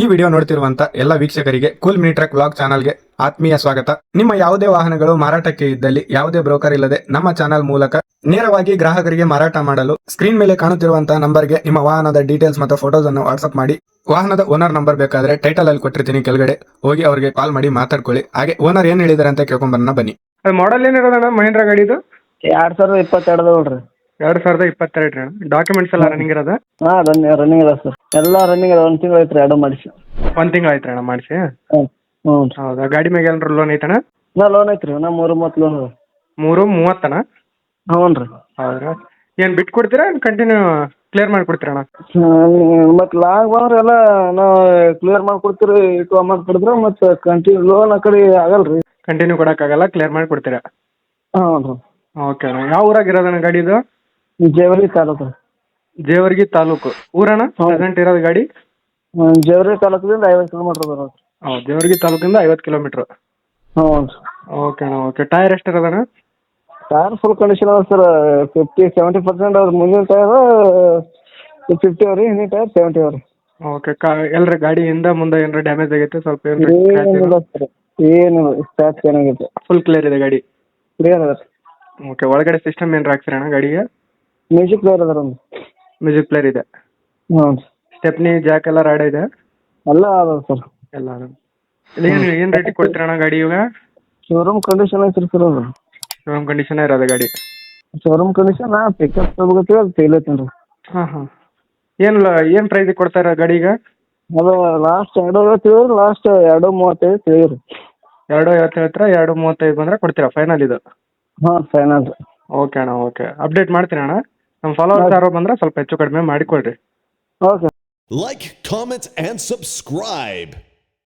ಈ ವಿಡಿಯೋ ನೋಡ್ತಿರುವಂತ ಎಲ್ಲ ವೀಕ್ಷಕರಿಗೆ ಕೂಲ್ ಮಿನಿ ಟ್ರಕ್ ವ್ಲಾಗ್ ಚಾನಲ್ಗೆ ಆತ್ಮೀಯ ಸ್ವಾಗತ. ನಿಮ್ಮ ಯಾವುದೇ ವಾಹನಗಳು ಮಾರಾಟಕ್ಕೆ ಇದ್ದಲ್ಲಿ ಯಾವುದೇ ಬ್ರೋಕರ್ ಇಲ್ಲದೆ ನಮ್ಮ ಚಾನಲ್ ಮೂಲಕ ನೇರವಾಗಿ ಗ್ರಾಹಕರಿಗೆ ಮಾರಾಟ ಮಾಡಲು ಸ್ಕ್ರೀನ್ ಮೇಲೆ ಕಾಣುತ್ತಿರುವಂತಹ ನಂಬರ್ಗೆ ನಿಮ್ಮ ವಾಹನದ ಡೀಟೇಲ್ಸ್ ಮತ್ತು ಫೋಟೋಸ್ ಅನ್ನು ವಾಟ್ಸ್ಆಪ್ ಮಾಡಿ. ವಾಹನದ ಓನರ್ ನಂಬರ್ ಬೇಕಾದ್ರೆ ಟೈಟಲ್ ಅಲ್ಲಿ ಕೊಟ್ಟಿರ್ತೀನಿ, ಕೆಳಗಡೆ ಹೋಗಿ ಅವರಿಗೆ ಕಾಲ್ ಮಾಡಿ ಮಾತಾಡ್ಕೊಳ್ಳಿ. ಹಾಗೆ ಓನರ್ ಏನ್ ಹೇಳಿದಾರೆ ಅಂತ ಕೇಳ್ಕೊಂಬರೋಣ ಬನ್ನಿ. ಮಾಡಲ್ ಏನಿರೋದಣ್ಣ ಮಹೇಂದ್ರ ಗಾಡಿದು? 2022 ನೋಡ್ರಿ. 2022 ರೀ. ಡಾಕ್ಯುಮೆಂಟ್ಸ್ ಎಲ್ಲ ರನ್ನಿಂಗ್ ಇರೋದ? ಹಾಂ ರನ್ನಿಂಗ್ ಅದ ಸರ್, ಎಲ್ಲ ರನ್ನಿಂಗ್ ಅದ. 1 ತಿಂಗಳು ಐತ್ರಿ, ಎರಡು ಮಾಡಿಸಿ. 1 ತಿಂಗಳು ಆಯ್ತು ಅಣ್ಣ ಮಾಡಿಸಿ? ಹ್ಞೂ ರೀ. ಹೌದಾ? ಗಾಡಿ ಮೇಲೆ ಏನಾರ ಲೋನ್ ಐತಣ್ಣ? ಲೋನ್ ಐತ್ರಿ, 330 ಲೋನ್ ಅದ. 330 ಅಣ್ಣ? ಹ್ಞೂ ರೀ. ಹೌದಾ? ಏನು ಬಿಟ್ಟು ಕೊಡ್ತೀರಾ ಕಂಟಿನ್ಯೂ ಕ್ಲಿಯರ್ ಮಾಡಿ ಕೊಡ್ತೀರಣ್ಣ? ಮತ್ತು ಲಾಂಗ್ ಬಂದ್ರೆ ಎಲ್ಲ ನಾವು ಕ್ಲಿಯರ್ ಮಾಡ್ಕೊಡ್ತೀರಿ. ಇಟ್ಟು ಅಮೌಂಟ್ ಕೊಡಿದ್ರೆ ಮತ್ತು ಕಂಟಿನ್ಯೂ ಲೋನ್ ಆ ಕಡೆ ಆಗಲ್ಲ ರೀ. ಕಂಟಿನ್ಯೂ ಕೊಡೋಕ್ಕಾಗಲ್ಲ, ಕ್ಲಿಯರ್ ಮಾಡಿ ಕೊಡ್ತೀರಾ? ಹ್ಞೂ ರೀ. ಓಕೆ ಅಣ್ಣ. ಯಾವ ಊರಾಗ ಇರೋದಣ್ಣ ಗಾಡಿದು? ಜೇವರ್ಗಿ ತಾಲೂಕು. ಜೇವರ್ಗಿ ತಾಲೂಕು. ಊರಣ್ಣ ಪ್ರೆಸೆಂಟ್ ಇರೋದು ಗಾಡಿ? ಜೇವರ್ಗಿ ತಾಲೂಕಿಂದ 50 ಕಿಲೋಮೀಟ್ರ್ ಬರೋದು. ಹೌದು, ಜೇವರ್ಗಿ ತಾಲೂಕಿಂದ 50 ಕಿಲೋಮೀಟ್ರ್. ಹ್ಞೂ ರೀ. ಓಕೆ ಅಣ್ಣ. ಓಕೆ. ಟೈರ್ ಎಷ್ಟು ಇರೋದಣ್ಣ? ಟೈರ್ ಫುಲ್ ಕಂಡೀಷನ್ ಅದ ಸರ್. 70% ಅವ್ರ ಮುಂದಿನ ಟೈರ್ 50 ಅವ್ರಿ, ಹಿಂದಿನ ಟೈರ್ 70 ಅವ್ರಿ. ಓಕೆ. ಎಲ್ಲರ ಗಾಡಿ ಹಿಂದೆ ಮುಂದೆ ಏನಾರ ಡ್ಯಾಮೇಜ್ ಆಗೈತೆ? ಸ್ವಲ್ಪ ಏನಿಲ್ಲ ಸರ್, ಏನಿಲ್ಲ. ಸ್ಟಾರ್ಟ್ ಚೆನ್ನಾಗೈತೆ, ಫುಲ್ ಕ್ಲಿಯರ್ ಇದೆ ಗಾಡಿ? ಕ್ಲಿಯರ್ ಅದ. ಓಕೆ. ಒಳಗಡೆ ಸಿಸ್ಟಮ್ ಏನಾರ ಹಾಕ್ಸಿರಣ್ಣ ಗಾಡಿಗೆ? ಮ್ಯೂಸಿಕ್ ಪ್ಲೇಯರ್ ಅದ ಒಂದು. ಮ್ಯೂಸಿಕ್ ಪ್ಲೇಯರ್ ಇದೆ? ಹ್ಞೂ ರೀ. ಸ್ಟೆಪ್ನಿ ಜಾಕ್ ಎಲ್ಲ ರಾಡ ಇದೆ? ಎಲ್ಲ ಅದ ಸರ್. ಎಲ್ಲ ಅದ. ಏನು ರೇಟಿಗೆ ಕೊಡ್ತೀರಣ್ಣ ಗಾಡಿ ಇವಾಗ? ಶೋರೂಮ್ ಕಂಡೀಷನ್ ಐತ್ರಿ ಸರ್ ಅದು. ಶೋರೂಮ್ ಕಂಡೀಷನ್ ಇರೋದು ಗಾಡಿ? ಶೋರೂಮ್ ಕಂಡೀಷನ್ ಪಿಕಪ್ ತಗೋತೀವಿ, ಅದು ಫೇಲ್ ಐತೇನ್ರಿ. ಹಾಂ. ಏನು ಪ್ರೈಸಿಗೆ ಕೊಡ್ತಾರ ಗಾಡಿಗೆ? ಅದು ಲಾಸ್ಟ್ 2.50 ಲಾಸ್ಟ್ 2.35 ತಿಳಿದ್ರಿ. 2.50 ಹೇಳ್ತೀರಾ? 2.35 ಬಂದರೆ ಕೊಡ್ತೀರಾ ಫೈನಲ್ ಇದು? ಹಾಂ, ಫೈನಲ್ ರೀ. ಓಕೆ ಅಣ್ಣ. ಓಕೆ. ಅಪ್ಡೇಟ್ ಮಾಡ್ತೀನಿ ಅಣ್ಣ. ನಮ್ಮ ಫಾಲೋವರ್ಸ್ ಯಾರೋ ಬಂದರೆ ಸ್ವಲ್ಪ ಹೆಚ್ಚು ಕಡಿಮೆ ಮಾಡಿಕೊಡ್ರಿ. Okay. Like, comment, and subscribe.